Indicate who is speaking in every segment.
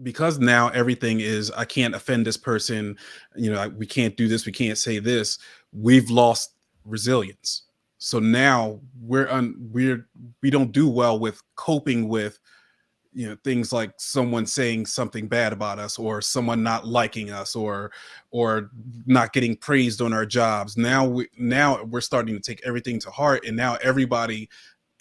Speaker 1: because now everything is, I can't offend this person, we can't do this, we can't say this. We've lost resilience. So now we don't do well with coping with things like someone saying something bad about us, or someone not liking us, or not getting praised on our jobs. Now we're starting to take everything to heart, and now everybody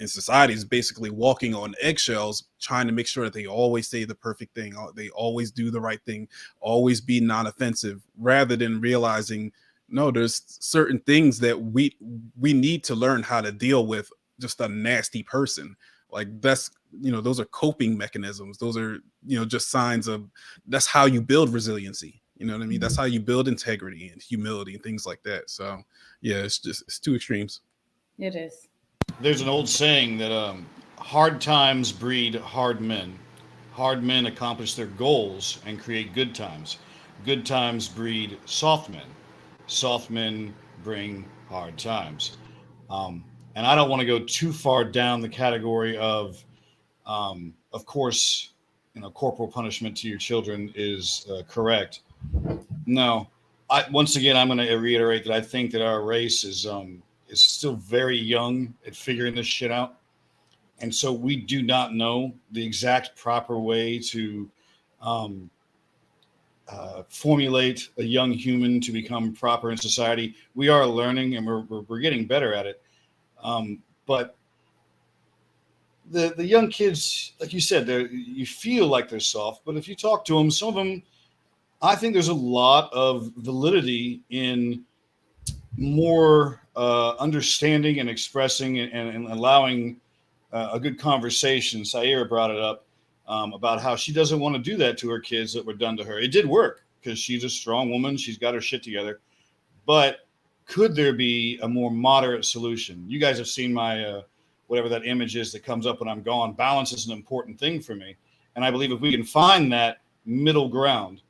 Speaker 1: in society is basically walking on eggshells, trying to make sure that they always say the perfect thing, they always do the right thing, always be non-offensive, rather than realizing, no, there's certain things that we need to learn how to deal with just a nasty person. Like, that's, those are coping mechanisms. Those are, just signs of, that's how you build resiliency. You know what I mean? That's how you build integrity and humility and things like that. So yeah, it's two extremes.
Speaker 2: It is.
Speaker 3: There's an old saying that hard times breed hard men. Hard men accomplish their goals and create good times. Good times breed soft men. Soft men bring hard times. And I don't want to go too far down the category of course, corporal punishment to your children is correct. No, once again, I'm going to reiterate that I think that our race is still very young at figuring this shit out, and so we do not know the exact proper way to um, formulate a young human to become proper in society. We are learning, and we're getting better at it. But the young kids, like you said, you feel like they're soft, but if you talk to them, some of them, I think there's a lot of validity in more understanding and expressing and allowing a good conversation. Saira brought it up about how she doesn't want to do that to her kids that were done to her. It did work because she's a strong woman. She's got her shit together. But could there be a more moderate solution? You guys have seen my whatever that image is that comes up when I'm gone. Balance is an important thing for me. And I believe if we can find that middle ground,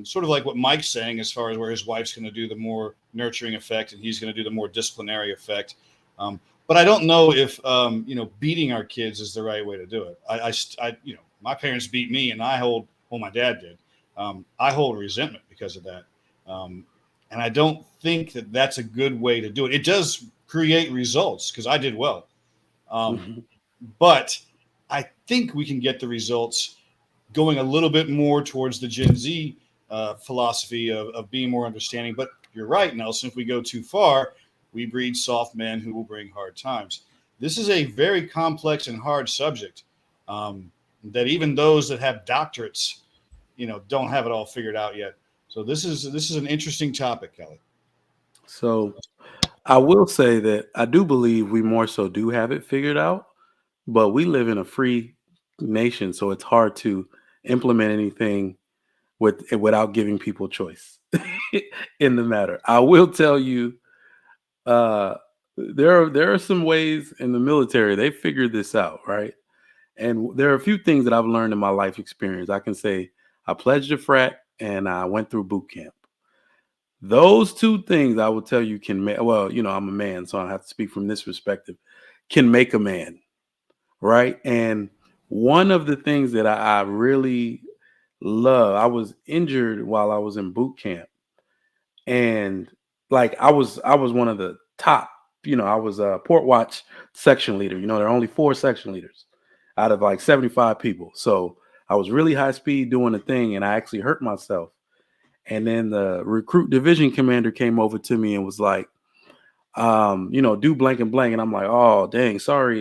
Speaker 3: sort of like what Mike's saying, as far as where his wife's going to do the more nurturing effect and he's going to do the more disciplinary effect. But I don't know if beating our kids is the right way to do it. My parents beat me, and my dad did. I hold resentment because of that, and I don't think that that's a good way to do it. It does create results because I did well, but I think we can get the results going a little bit more towards the Gen Z philosophy of being more understanding. But you're right, Nelson. If we go too far, we breed soft men who will bring hard times. This is a very complex and hard subject that even those that have doctorates, don't have it all figured out yet. So this is an interesting topic, Kelly.
Speaker 4: So I will say that I do believe we more so do have it figured out, but we live in a free nation, so it's hard to implement anything without giving people choice in the matter. I will tell you, there are some ways in the military they figured this out, right? And there are a few things that I've learned in my life experience. I can say I pledged a frat and I went through boot camp. Those two things I will tell you can make, well, I'm a man, so I have to speak from this perspective, can make a man, right? And one of the things that I really love, I was injured while I was in boot camp. And like I was one of the top, I was a port watch section leader. There are only 4 section leaders out of like 75 people. So I was really high speed doing a thing, and I actually hurt myself. And then the recruit division commander came over to me and was like, do blank and blank. And I'm like, oh, dang, sorry,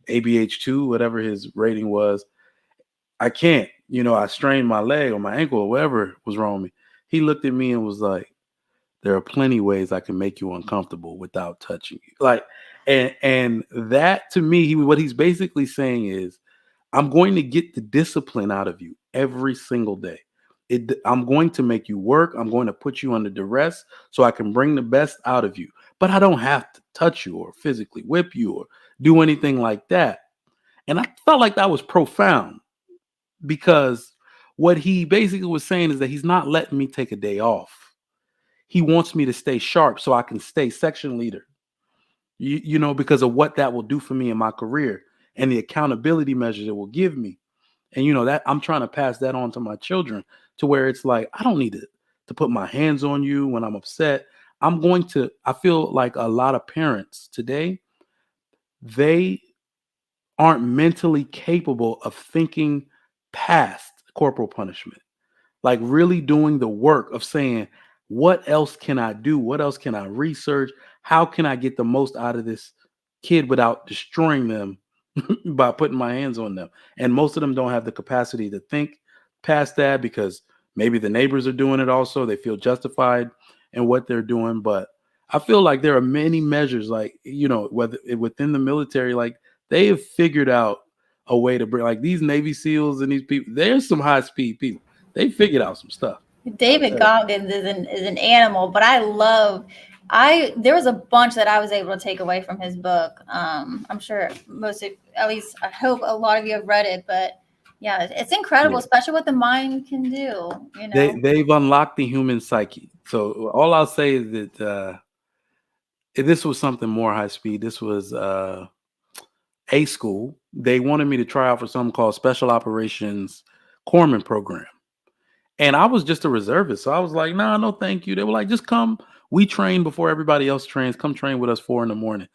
Speaker 4: ABH2, whatever his rating was. I can't, I strained my leg or my ankle or whatever was wrong with me. He looked at me and was like, there are plenty ways I can make you uncomfortable without touching you. Like, and that to me, what he's basically saying is, I'm going to get the discipline out of you every single day. I'm going to make you work. I'm going to put you under duress so I can bring the best out of you. But I don't have to touch you or physically whip you or do anything like that. And I felt like that was profound, because what he basically was saying is that he's not letting me take a day off. He wants me to stay sharp so I can stay section leader, because of what that will do for me in my career and the accountability measures it will give me. And that I'm trying to pass that on to my children, to where it's like, I don't need to put my hands on you when I'm upset. I feel like a lot of parents today, they aren't mentally capable of thinking past corporal punishment, like really doing the work of saying, what else can I do? What else can I research? How can I get the most out of this kid without destroying them by putting my hands on them? And most of them don't have the capacity to think past that, because maybe the neighbors are doing it also. They feel justified in what they're doing. But I feel like there are many measures, like, whether within the military, like they have figured out a way to bring, like, these Navy SEALs and these people, there's some high speed people. They figured out some stuff.
Speaker 2: David Goggins is an animal, but there was a bunch that I was able to take away from his book. I'm sure at least I hope a lot of you have read it, but yeah, it's incredible, especially what the mind can do.
Speaker 4: They've unlocked the human psyche. So all I'll say is that this was something more high speed. This was a school. They wanted me to try out for something called Special Operations Corpsman Program. And I was just a reservist. So I was like, nah, no, thank you. They were like, just come. We train before everybody else trains. Come train with us 4 a.m.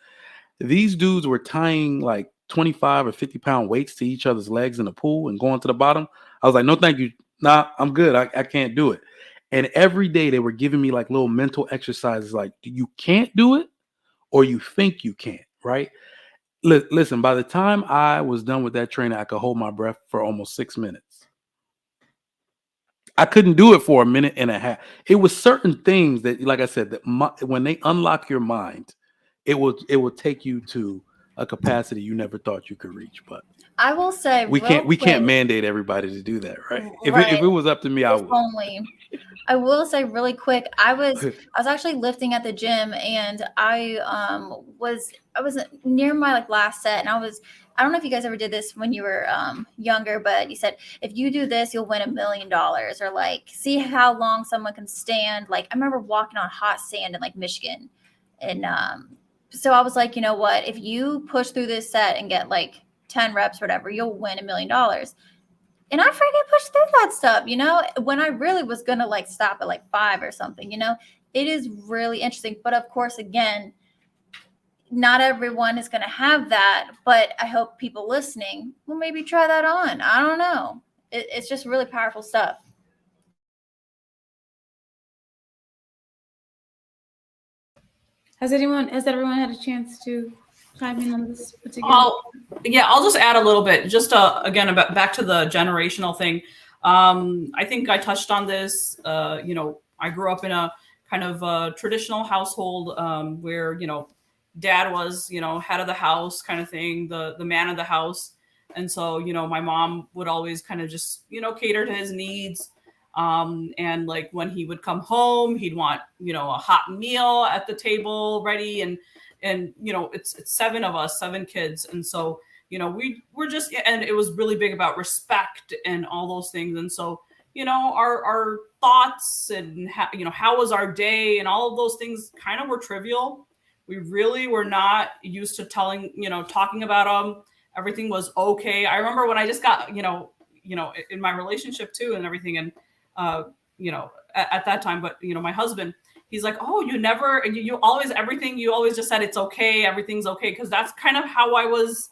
Speaker 4: These dudes were tying like 25 or 50-pound weights to each other's legs in the pool and going to the bottom. I was like, no, thank you. Nah, I'm good. I can't do it. And every day they were giving me like little mental exercises, like, you can't do it or you think you can't, right? Listen, by the time I was done with that training, I could hold my breath for almost 6 minutes. I couldn't do it for a minute and a half. It was certain things that, like I said, that when they unlock your mind, it will take you to a capacity you never thought you could reach. But
Speaker 2: I will say
Speaker 4: we can't mandate everybody to do that, right? If it was up to me, I would.
Speaker 2: I will say really quick, I was actually lifting at the gym, and I was near my like last set, and I don't know if you guys ever did this when you were younger, but you said, if you do this, you'll win $1 million, or like, see how long someone can stand. Like, I remember walking on hot sand in like Michigan. And so I was like, you know what, if you push through this set and get like 10 reps or whatever, you'll win $1 million. And I freaking pushed through that stuff, when I really was going to like stop at like 5 or something, it is really interesting. But of course, again, not everyone is going to have that, but I hope people listening will maybe try that on. I don't know. It's just really powerful stuff.
Speaker 5: Has everyone had a chance to chime in on this particular?
Speaker 6: I'll just add a little bit, just again, back to the generational thing. I think I touched on this. I grew up in a kind of a traditional household where, dad was, head of the house kind of thing, the man of the house. And so, my mom would always kind of just, cater to his needs. And like when he would come home, he'd want, a hot meal at the table ready. And it's 7 of us, 7 kids. And so, we're just, and it was really big about respect and all those things. And so, our thoughts and how was our day and all of those things kind of were trivial. We really were not used to talking about them. Everything was okay. I remember when I just got, in my relationship too and everything. And, at that time, but, my husband, he's like, oh, you always just said it's okay. Everything's okay. Cause that's kind of how I was,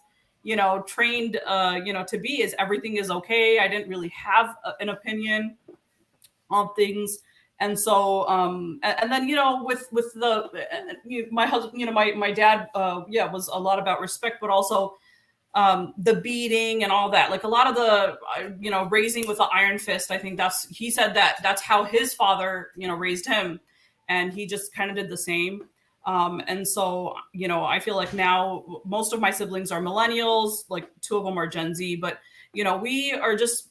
Speaker 6: trained, to be, is everything is okay. I didn't really have an opinion on things. And so, and then, with my husband, my dad, was a lot about respect, but also, the beating and all that, like a lot of the, raising with the iron fist. I think he said that's how his father, raised him, and he just kind of did the same. And so, I feel like now most of my siblings are millennials, like 2 of them are Gen Z, but, we are just,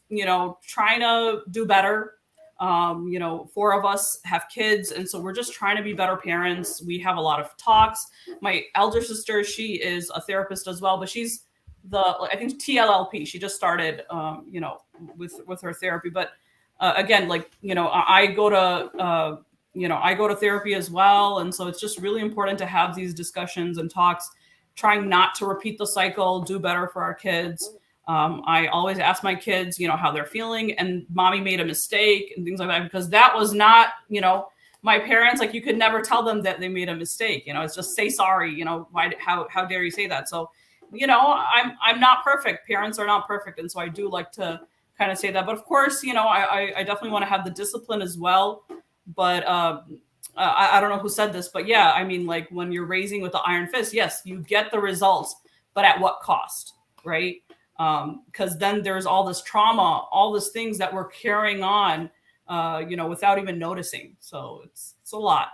Speaker 6: trying to do better. 4 of us have kids. And so we're just trying to be better parents. We have a lot of talks. My elder sister, she is a therapist as well, but she's I think TLLP. She just started, with her therapy. But again, like, I go to therapy as well. And so it's just really important to have these discussions and talks, trying not to repeat the cycle, do better for our kids. I always ask my kids, how they're feeling, and mommy made a mistake and things like that, because that was not, my parents, like, you could never tell them that they made a mistake. It's just say sorry. Why? How dare you say that? So, I'm not perfect. Parents are not perfect, and so I do like to kind of say that. But of course, I definitely want to have the discipline as well. But I don't know who said this, but yeah, I mean, like, when you're raising with the iron fist, yes, you get the results, but at what cost, right? Because then there's all this trauma, all these things that we're carrying on, without even noticing. So it's a lot.